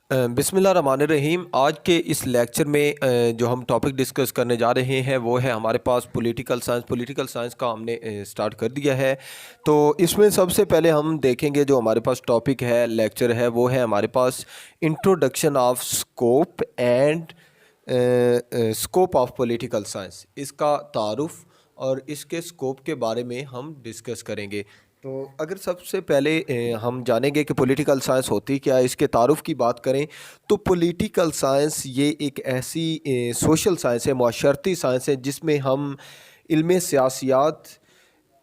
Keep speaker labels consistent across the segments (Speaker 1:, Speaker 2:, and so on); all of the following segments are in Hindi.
Speaker 1: बिस्मिल्लाहिर्रहमानिर्रहीम। आज के इस लेक्चर में जो हम टॉपिक डिस्कस करने जा रहे हैं वो है हमारे पास पॉलिटिकल साइंस। पॉलिटिकल साइंस का हमने स्टार्ट कर दिया है। तो इसमें सबसे पहले हम देखेंगे जो हमारे पास टॉपिक है, लेक्चर है, वो है हमारे पास introduction of scope and scope of political science. इसका तारुफ और इसके स्कोप के बारे में हम डिस्कस करेंगे। तो अगर सबसे पहले हम जानेंगे कि पॉलिटिकल साइंस होती क्या है, इसके तारुफ की बात करें तो पॉलिटिकल साइंस ये एक ऐसी सोशल साइंस है, माशरती साइंस है, जिसमें हम इल्म सियासियात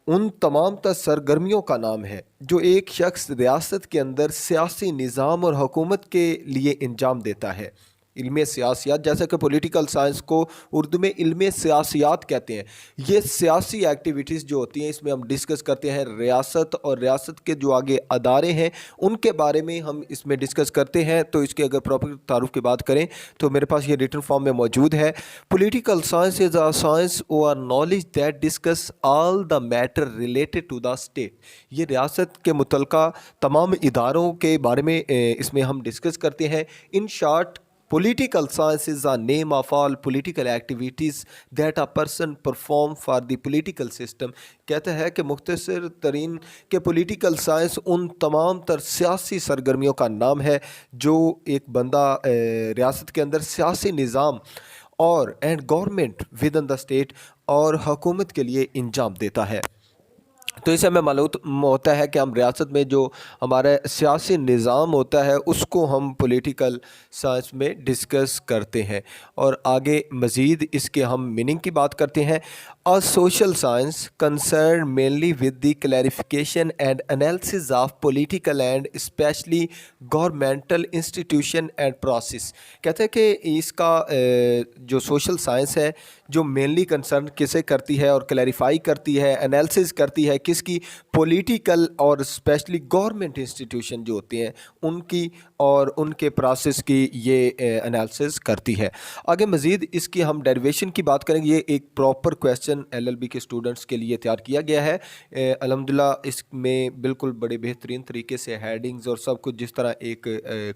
Speaker 1: उन तमाम तर सरगर्मियों का नाम है जो एक शख्स रियासत के अंदर सियासी निज़ाम और हुकूमत के लिए इंजाम देता है। इल्म सियासियात, जैसे कि पॉलिटिकल साइंस को उर्दू में इल्म सियासियात कहते हैं। ये सियासी एक्टिविटीज़ जो होती हैं, इसमें हम डिस्कस करते हैं रियासत और रियासत के जो आगे अदारे हैं उनके बारे में हम इसमें डिस्कस करते हैं। तो इसके अगर प्रॉपर तारुफ की बात करें तो मेरे पास ये रिटन फॉर्म में मौजूद है। Political science is a science और knowledge that discuss all the matter related to the state. ये रियासत के मुतल्लिका तमाम इदारों के बारे में इसमें हम डिस्कस करते हैं। In short, political science is a name of all political activities that a person perform for the political system। कहता है कि मुख्तसर तरीन के पॉलिटिकल साइंस उन तमाम तर सियासी सरगर्मियों का नाम है जो एक बंदा रियासत के अंदर सियासी निज़ाम और and government with in the state और हुकूमत के लिए इंजाम देता है। तो इससे हमें मालूम होता है कि हम रियासत में जो हमारा सियासी निज़ाम होता है उसको हम पॉलिटिकल साइंस में डिस्कस करते हैं। और आगे मज़ीद इसके हम मीनिंग की बात करते हैं। A social science concern mainly with the clarification and analysis of political and specially governmental institution and process. कहते हैं कि इसका जो सोशल साइंस है जो मेनली कंसर्न किसे करती है और क्लैरिफाई करती है, एनालिसिस करती है किसकी, पॉलिटिकल और स्पेशली गवर्नमेंट इंस्टीट्यूशन जो होते हैं उनकी और उनके प्रोसेस की ये एनालिसिस करती है। आगे मज़ीद इसकी हम डेरिवेशन की बात करेंगे। ये एक प्रॉपर क्वेश्चन एलएलबी के स्टूडेंट्स के लिए तैयार किया गया है। अल्हम्दुलिल्लाह इसमें बिल्कुल बड़े बेहतरीन तरीके से हेडिंग्स और सब कुछ जिस तरह एक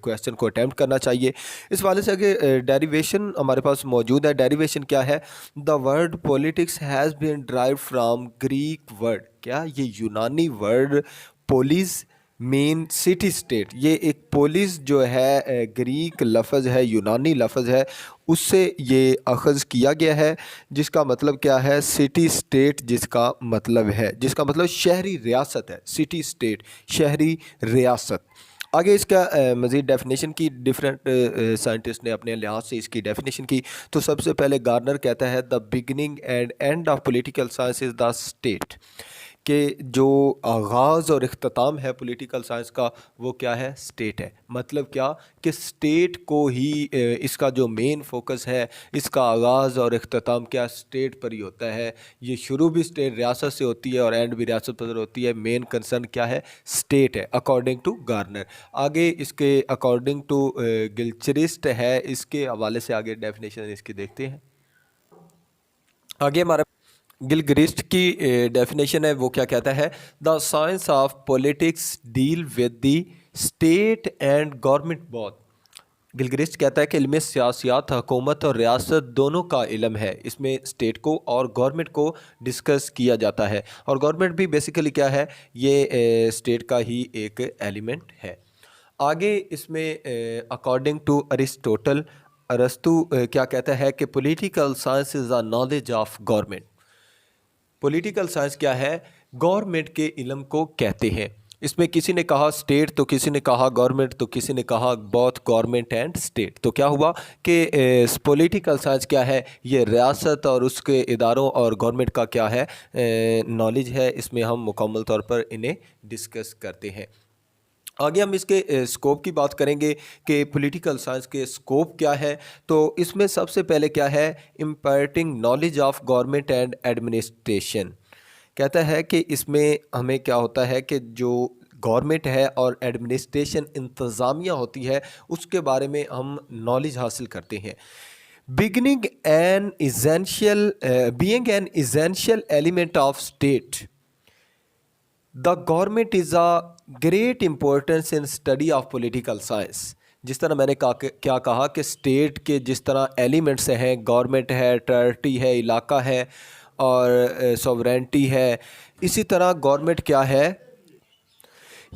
Speaker 1: क्वेश्चन को अटैम्प्ट करना चाहिए, इस वाले से आगे डेरिवेशन हमारे पास मौजूद है। डेरिवेशन क्या है? The word politics has been drive from Greek word. क्या ये यूनानी word polis means city state, ये एक पोलिस जो है ग्रीक लफ्ज़ है, यूनानी लफ्ज़ है, उससे ये अखज़ किया गया है, जिसका मतलब क्या है? सिटी स्टेट, जिसका मतलब शहरी रियासत है। सिटी स्टेट शहरी रियासत। आगे इसका मज़ीद डेफिनेशन की डिफरेंट साइंटिस्ट ने अपने लिहाज से इसकी डेफिनेशन की। तो सबसे पहले गार्नर कहता है the beginning and end of political science is the state, कि जो आगाज़ और इख्तिताम है पॉलिटिकल साइंस का वो क्या है? स्टेट है। मतलब क्या कि स्टेट को ही इसका जो मेन फोकस है, इसका आगाज़ और इख्तिताम क्या स्टेट पर ही होता है। ये शुरू भी स्टेट रियासत से होती है और एंड भी रियासत पर होती है। मेन कंसर्न क्या है? स्टेट है, अकॉर्डिंग टू गार्नर। आगे इसके अकॉर्डिंग टू गिलक्रिस्ट है, इसके हवाले से आगे डेफिनेशन इसकी देखते हैं। आगे हमारा गिलक्रिस्ट की डेफिनेशन है, वो क्या कहता है? The science of politics deal with the state and government both. Gilchrist कहता है कि इल्म सियासियात हुकूमत और रियासत दोनों का इल्म है। इसमें स्टेट को और गवर्नमेंट को डिस्कस किया जाता है। और गवर्नमेंट भी बेसिकली क्या है? ये स्टेट का ही एक एलिमेंट है। आगे इसमें अकॉर्डिंग टू अरिस्टोटल, अरस्तु क्या कहता है कि political science is a knowledge of government. Political science क्या है? गवर्नमेंट के इल्म को कहते हैं। इसमें किसी ने कहा स्टेट, तो किसी ने कहा गवर्नमेंट, तो किसी ने कहा बोथ गवर्नमेंट एंड स्टेट। तो क्या हुआ कि पॉलिटिकल साइंस क्या है? ये रियासत और उसके इदारों और गवर्नमेंट का क्या है? नॉलेज है। इसमें हम मुकम्मल तौर पर इन्हें डिस्कस करते हैं। आगे हम इसके स्कोप की बात करेंगे कि पॉलिटिकल साइंस के स्कोप क्या है। तो इसमें सबसे पहले क्या है? Imparting knowledge of government and administration. कहता है कि इसमें हमें क्या होता है कि जो गवर्नमेंट है और एडमिनिस्ट्रेशन इंतज़ामिया होती है उसके बारे में हम नॉलेज हासिल करते हैं। Beginning N essential being an essential element of state, the government is a great importance in study of political science। जिस तरह मैंने क्या कहा कि स्टेट के जिस तरह एलिमेंट्स हैं, गवर्नमेंट है, टेरिटरी है, इलाका है और सॉवरेंटी है, इसी तरह गवर्नमेंट क्या है,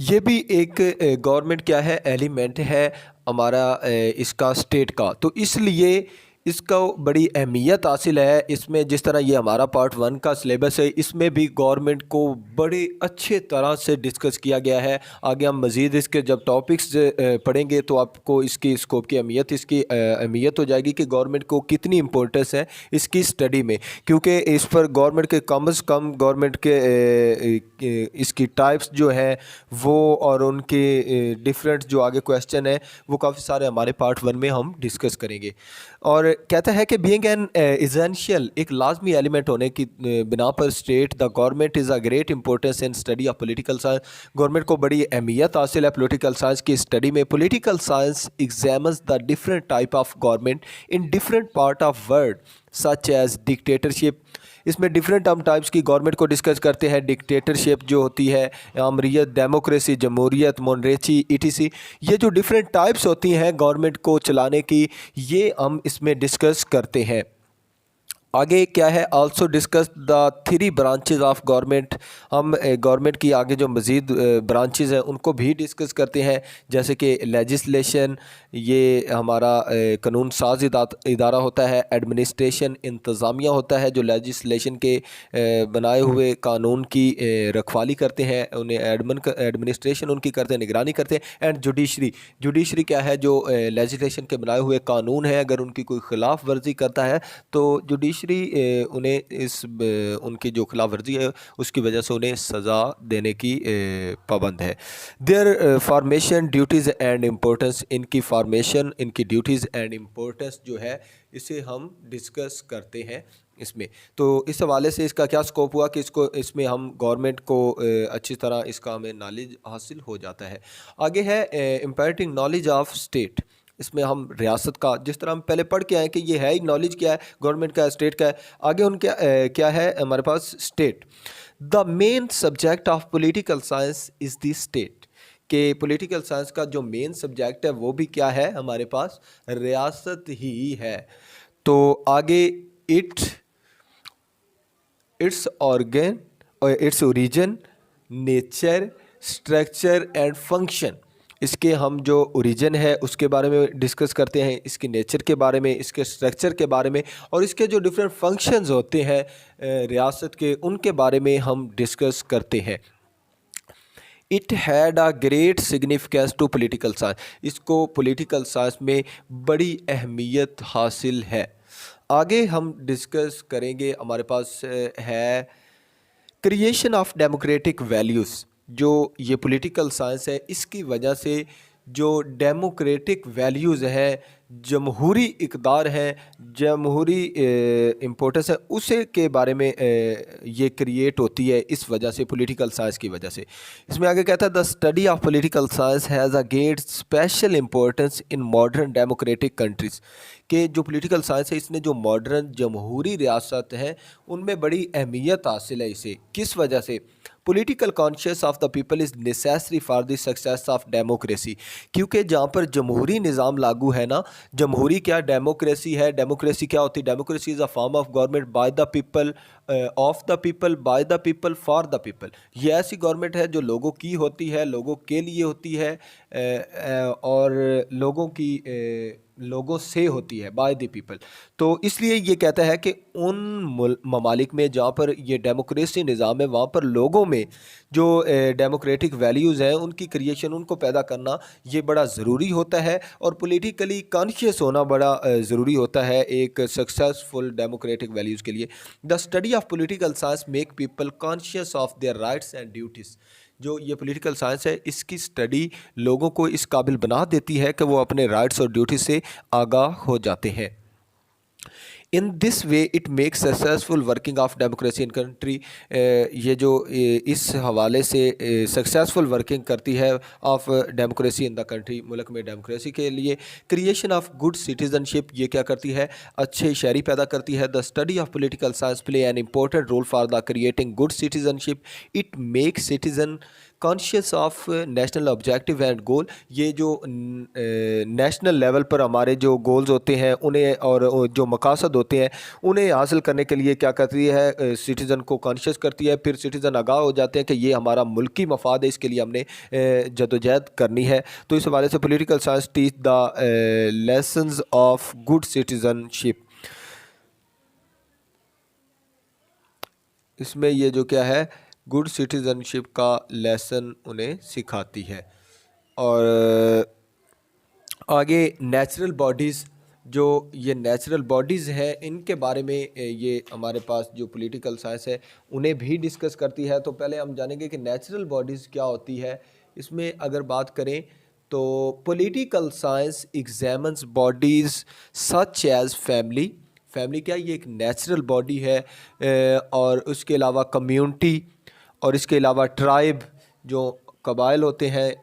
Speaker 1: ये भी एक गवर्नमेंट क्या है, एलिमेंट है हमारा इसका स्टेट का। तो इसलिए इसका बड़ी अहमियत हासिल है इसमें। जिस तरह ये हमारा पार्ट 1 का सिलेबस है, इसमें भी गवर्नमेंट को बड़े अच्छे तरह से डिस्कस किया गया है। आगे हम मज़ीद इसके जब टॉपिक्स पढ़ेंगे तो आपको इसकी स्कोप की अहमियत, इसकी अहमियत हो जाएगी कि गवर्नमेंट को कितनी इम्पोर्टेंस है इसकी स्टडी में, क्योंकि इस पर गवर्नमेंट के कम से कम गवर्नमेंट के इसकी टाइप्स जो हैं वो और उनके डिफरेंट जो आगे क्वेश्चन है वो काफ़ी सारे हमारे पार्ट 1 में हम डिस्कस करेंगे। और कहता है कि बीइंग एन एसेंशियल, एक लाजमी एलिमेंट होने की बिना पर state the government is a great importance in study of political science, government को बड़ी अहमियत हासिल है पॉलिटिकल साइंस की स्टडी में। Political science examines the different type of government in different part of world such as dictatorship, इसमें डिफरेंट हम टाइप्स की गवर्नमेंट को डिस्कस करते हैं। डिक्टेटरशिप जो होती है, आमरीत, डेमोक्रेसी, जमहूरियत, मोनरेची, ईटीसी, ये जो डिफरेंट टाइप्स होती हैं गवर्नमेंट को चलाने की, ये हम इसमें डिस्कस करते हैं। आगे क्या है, also discuss the 3 branches of government, हम गवर्नमेंट की आगे जो मज़ीद ब्रांचेज हैं उनको भी डिस्कस करते हैं, जैसे कि लेजिस्लेशन, ये हमारा कानून साज इदारा होता है। एडमिनिस्ट्रेशन, इंतज़ामिया होता है जो लेजिस्लेशन के बनाए हुए कानून की रखवाली करते हैं, उन्हें एडमिनिस्ट्रेशन उनकी करते हैं, निगरानी करते हैं। एंड जुडिशरी, जुडिशरी क्या है, जो लेजिस्लेशन के बनाए हुए कानून हैं अगर उनकी कोई ख़िलाफ़ वर्जी करता है तो जुडिशरी उन्हें उनकी जो खिलाफ वर्जी है उसकी वजह से उन्हें सज़ा देने की पाबंद है। There formation, duties and importance, इनकी फॉर्मेशन, इनकी ड्यूटीज़ एंड इम्पोर्टेंस जो है इसे हम डिस्कस करते हैं इसमें। तो इस हवाले से इसका क्या स्कोप हुआ कि इसमें हम गवर्नमेंट को अच्छी तरह इसका हमें नॉलेज हासिल हो जाता है। आगे है इम्पैक्टिंग नॉलेज ऑफ स्टेट, इसमें हम रियासत का, जिस तरह हम पहले पढ़ के आए कि ये है ही नॉलेज क्या है, गवर्नमेंट का है, स्टेट का है। आगे उनके क्या है हमारे पास, state. The main subject of political science is the state, के पॉलिटिकल साइंस का जो मेन सब्जेक्ट है वो भी क्या है हमारे पास, रियासत ही है। तो आगे इट्स ऑर्गन और its origin, nature, structure and function, इसके हम जो ओरिजिन है उसके बारे में डिस्कस करते हैं, इसके नेचर के बारे में, इसके स्ट्रक्चर के बारे में, और इसके जो डिफरेंट फंक्शंस होते हैं रियासत के, उनके बारे में हम डिस्कस करते हैं। It had a great significance to political science, इसको पॉलिटिकल साइंस में बड़ी अहमियत हासिल है। आगे हम डिस्कस करेंगे, हमारे पास है क्रिएशन ऑफ डेमोक्रेटिक वैल्यूज़, जो ये पॉलिटिकल साइंस है इसकी वजह से जो डेमोक्रेटिक वैल्यूज़ हैं, जमहूरी इक़दार हैं, जमहूरी इम्पोर्टेंस है, उसे के बारे में ये क्रिएट होती है इस वजह से, पॉलिटिकल साइंस की वजह से। इसमें आगे कहता है the study of political science has a great special importance in modern democratic countries, के जो पॉलिटिकल साइंस है इसने जो मॉडर्न जमहूरी रियासत हैं उनमें बड़ी अहमियत हासिल है इसे। किस वजह से, political conscious of the people is necessary for the success of democracy, क्योंकि जहाँ पर जमहूरी निज़ाम लागू है ना, जमहूरी क्या डेमोक्रेसी है, डेमोक्रेसी क्या होती है, democracy is a form of government by the people, of the people, by the people, for the people. ये ऐसी गवर्नमेंट है जो लोगों की होती है, लोगों के लिए होती है और लोगों से होती है, बाय द पीपल। तो इसलिए ये कहता है कि उन ममालिक में जहाँ पर ये डेमोक्रेसी निज़ाम है वहाँ पर लोगों में जो डेमोक्रेटिक वैल्यूज़ हैं उनकी क्रिएशन, उनको पैदा करना ये बड़ा ज़रूरी होता है, और पॉलिटिकली कॉन्शियस होना बड़ा ज़रूरी होता है एक सक्सेसफुल डेमोक्रेटिक वैल्यूज़ के लिए। The study of political science make people conscious of their rights and duties, जो ये पॉलिटिकल साइंस है इसकी स्टडी लोगों को इस काबिल बना देती है कि वो अपने राइट्स और ड्यूटी से आगाह हो जाते हैं। In this way it makes successful working of democracy in country, ये जो इस हवाले से सक्सेसफुल वर्किंग करती है of democracy in the country, मुल्क में डेमोक्रेसी के लिए। क्रिएशन ऑफ गुड सिटीजनशिप, ये क्या करती है, अच्छे शहरी पैदा करती है। The study of political science play an important role for the creating good citizenship, it makes citizen conscious of national objective and goal. ये जो नेशनल लेवल पर हमारे जो गोल्स होते हैं उन्हें और जो मकासद होते हैं उन्हें हासिल करने के लिए क्या करती है, सिटीज़न को कॉन्शियस करती है। फिर सिटीज़न आगाह हो जाते हैं कि ये हमारा मुल्की मफाद है, इसके लिए हमने जदोजहद करनी है। तो इस हवाले से political science teach the lessons of good citizenship. इसमें ये जो क्या है, गुड सिटीज़नशिप का लेसन उन्हें सिखाती है। और आगे नेचुरल बॉडीज़, जो ये नेचुरल बॉडीज़ हैं इनके बारे में ये हमारे पास जो पॉलिटिकल साइंस है उन्हें भी डिस्कस करती है। तो पहले हम जानेंगे कि नेचुरल बॉडीज़ क्या होती है। इसमें अगर बात करें तो political science examines bodies such as family. Family क्या, ये एक नेचुरल बॉडी है। और उसके अलावा कम्युनिटी, और इसके अलावा ट्राइब, जो कबाइल होते हैं,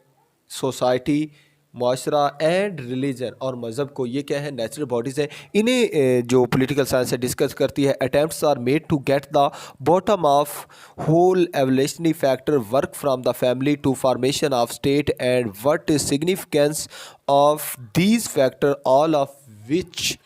Speaker 1: सोसाइटी, माशरा एंड रिलीजन, और मज़हब को, ये क्या है, नेचुरल बॉडीज़ हैं। इन्हें जो पॉलिटिकल साइंस है डिस्कस करती है। Attempts are made to get the bottom of whole evolutionary factor work from the family to formation of state and what is significance of these factor all of which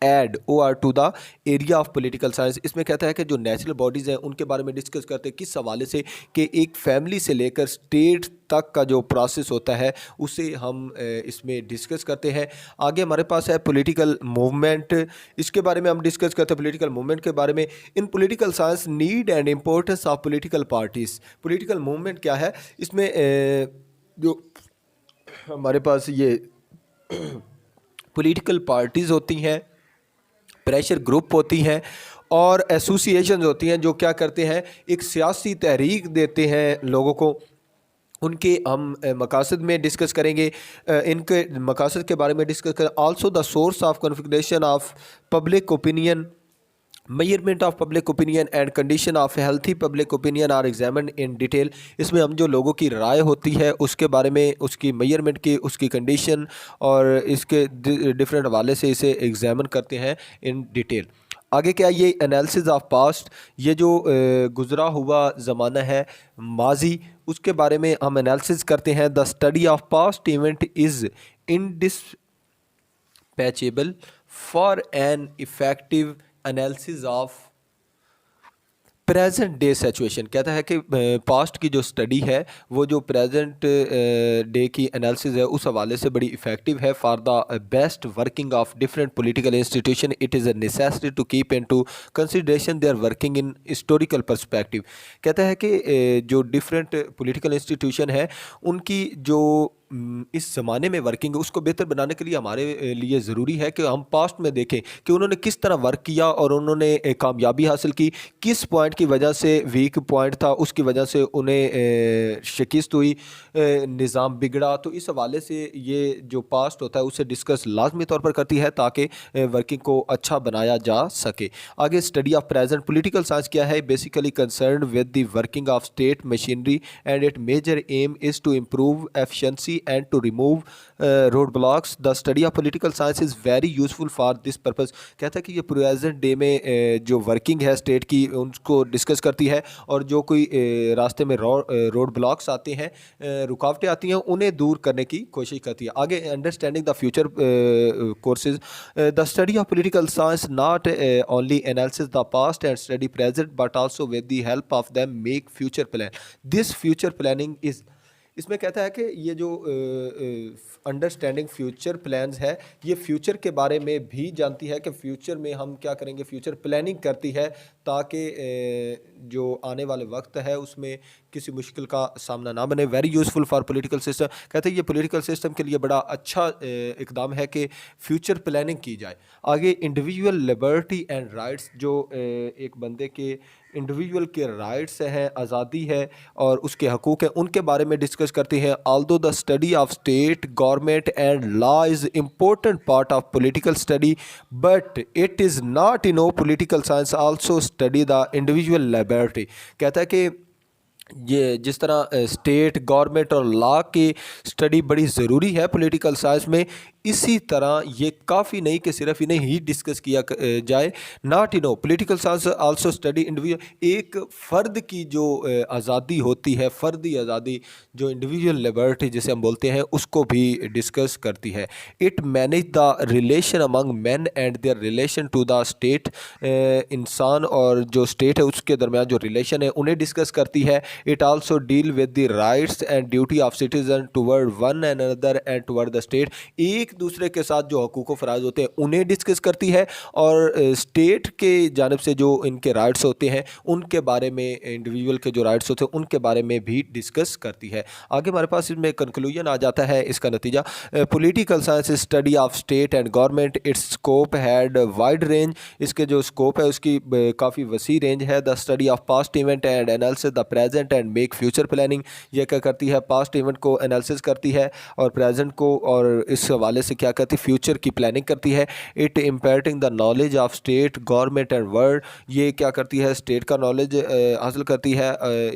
Speaker 1: add OR to the area of political science. इसमें कहता है कि जो नेचुरल बॉडीज़ हैं उनके बारे में डिस्कस करते हैं किस हवाले से कि एक फैमिली से लेकर स्टेट तक का जो प्रोसेस होता है उसे हम इसमें डिस्कस करते हैं। आगे हमारे पास है पॉलिटिकल मूवमेंट। इसके बारे में हम डिस्कस करते हैं पॉलिटिकल मूवमेंट के बारे में। इन political science need and importance of political parties. Political movement क्या है, इसमें जो हमारे पास ये पॉलिटिकल पार्टीज़ होती हैं, प्रेशर ग्रुप होती हैं और एसोसिएशंस होती हैं, जो क्या करते हैं, एक सियासी तहरीक देते हैं लोगों को। उनके हम मकासद में डिस्कस करेंगे, इनके मकासद के बारे में डिस्कस करें। Also the source of configuration of public opinion, measurement of public opinion and condition of healthy public opinion are examined in detail. इसमें हम जो लोगों की राय होती है उसके बारे में, उसकी मेजरमेंट की, उसकी कंडीशन और इसके डिफरेंट हवाले से इसे एग्जामिन करते हैं इन डिटेल। आगे क्या, ये एनालिसिस ऑफ पास्ट, ये जो गुज़रा हुआ ज़माना है, माजी, उसके बारे में हम एनालिसिस करते हैं। The study of past event is indispensable for an effective analysis of present day situation. कहता है कि पास्ट की जो स्टडी है वो जो प्रेजेंट डे की एनालिसिस है उस हवाले से बड़ी इफ़ेक्टिव है। For the best working of different political institution it is a necessity to keep into consideration their working in historical perspective. कहता है कि जो डिफरेंट पॉलिटिकल इंस्टीट्यूशन है उनकी जो इस ज़माने में वर्किंग है उसको बेहतर बनाने के लिए हमारे लिए ज़रूरी है कि हम पास्ट में देखें कि उन्होंने किस तरह वर्क किया और उन्होंने कामयाबी हासिल की, किस पॉइंट की वजह से वीक पॉइंट था, उसकी वजह से उन्हें शिकस्त हुई, निज़ाम बिगड़ा। तो इस हवाले से ये जो पास्ट होता है उसे डिस्कस लाजमी तौर पर करती है ताकि वर्किंग को अच्छा बनाया जा सके। आगे study of present political science क्या है, basically concern with the working of state machinery and it major aim is to improve efficiency and to remove roadblocks. The study of political science is very useful for this purpose. कहता है कि ये प्रेजेंट डे में जो वर्किंग है स्टेट की उनको डिस्कस करती है और जो कोई रास्ते में रोड ब्लॉक्स आते हैं, रुकावटें आती हैं, उन्हें दूर करने की कोशिश करती है। आगे understanding the future courses. The study of political science not only analysis the past and study present but also with the help of them make future plan. This future planning is, इसमें कहता है कि ये जो अंडरस्टैंडिंग फ्यूचर प्लान्स है ये फ्यूचर के बारे में भी जानती है कि फ्यूचर में हम क्या करेंगे, फ्यूचर प्लानिंग करती है ताकि जो आने वाले वक्त है उसमें किसी मुश्किल का सामना ना बने। Very useful for political system. कहते हैं ये पॉलिटिकल सिस्टम के लिए बड़ा अच्छा इकदाम है कि फ्यूचर प्लानिंग की जाए। आगे इंडिविजुअल लिबर्टी एंड राइट्स, जो एक बंदे के इंडिविजुअल के राइट्स हैं, आज़ादी है और उसके हकूक़ हैं, उनके बारे में डिस्कस करते हैं। Although the study of state government and law is important part of political study but it is not in oh political science also study the individual liberty. कहता है कि ये जिस तरह स्टेट गवर्नमेंट और लॉ की स्टडी बड़ी ज़रूरी है पॉलिटिकल साइंस में, इसी तरह ये काफ़ी नहीं कि सिर्फ इन्हें ही डिस्कस किया जाए। Not know political science also study individual, एक फ़र्द की जो आज़ादी होती है, फ़र्दी आज़ादी, जो इंडिविजुअल लिबर्टी जिसे हम बोलते हैं, उसको भी डिस्कस करती है। It manage the relation among man and their relation to the state, इंसान और जो स्टेट है उसके दरमियान जो रिलेशन है उन्हें डिस्कस करती है। It also deal with the rights and duty of citizen toward one and another and toward the state, एक दूसरे के साथ जो हकूक़ व फ़राइज़ होते हैं उन्हें डिस्कस करती है, और स्टेट के जानिब से जो इनके राइट्स होते हैं उनके बारे में, इंडिविजुअल के जो राइट्स होते हैं उनके बारे में भी डिस्कस करती है। आगे हमारे पास इसमें कंक्लूजन आ जाता है, इसका नतीजा political science study of state and government, it's scope had wide range, इसके जो स्कोप है उसकी काफ़ी वसी रेंज है। The study of past event and analysis the present and make future planning, ये क्या करती है, पास्ट इवेंट को एनालिसिस करती है और प्रेजेंट को, और इस हवाले से क्या करती है, फ्यूचर की प्लानिंग करती है। It imparting the knowledge of state government and world, ये क्या करती है, स्टेट का नॉलेज हासिल करती है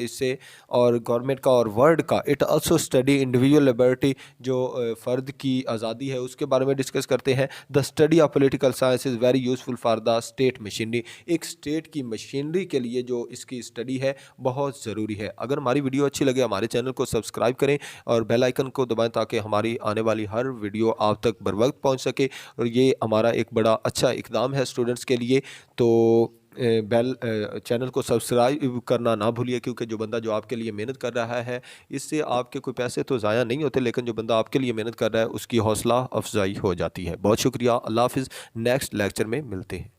Speaker 1: इससे, और गवर्नमेंट का और वर्ल्ड का। It also study individual liberty, जो फ़र्द की आज़ादी है उसके बारे में डिस्कस करते हैं। The study of political science is very useful for the state machinery, एक स्टेट की मशीनरी के लिए जो इसकी स्टडी है बहुत ज़रूरी है। अगर हमारी वीडियो अच्छी लगे हमारे चैनल को सब्सक्राइब करें और बेल आइकन को दबाएं ताकि हमारी आने वाली हर वीडियो आप तक बर वक्त पहुँच सके, और ये हमारा एक बड़ा अच्छा इक़दाम है स्टूडेंट्स के लिए। तो चैनल को सब्सक्राइब करना ना भूलिए, क्योंकि जो बंदा जो आपके लिए मेहनत कर रहा है, इससे आपके कोई पैसे तो ज़ाया नहीं होते, लेकिन जो बंदा आपके लिए मेहनत कर रहा है उसकी हौसला अफजाई हो जाती है। बहुत शुक्रिया, अल्लाह हाफ़िज़, नेक्स्ट लेक्चर में मिलते हैं।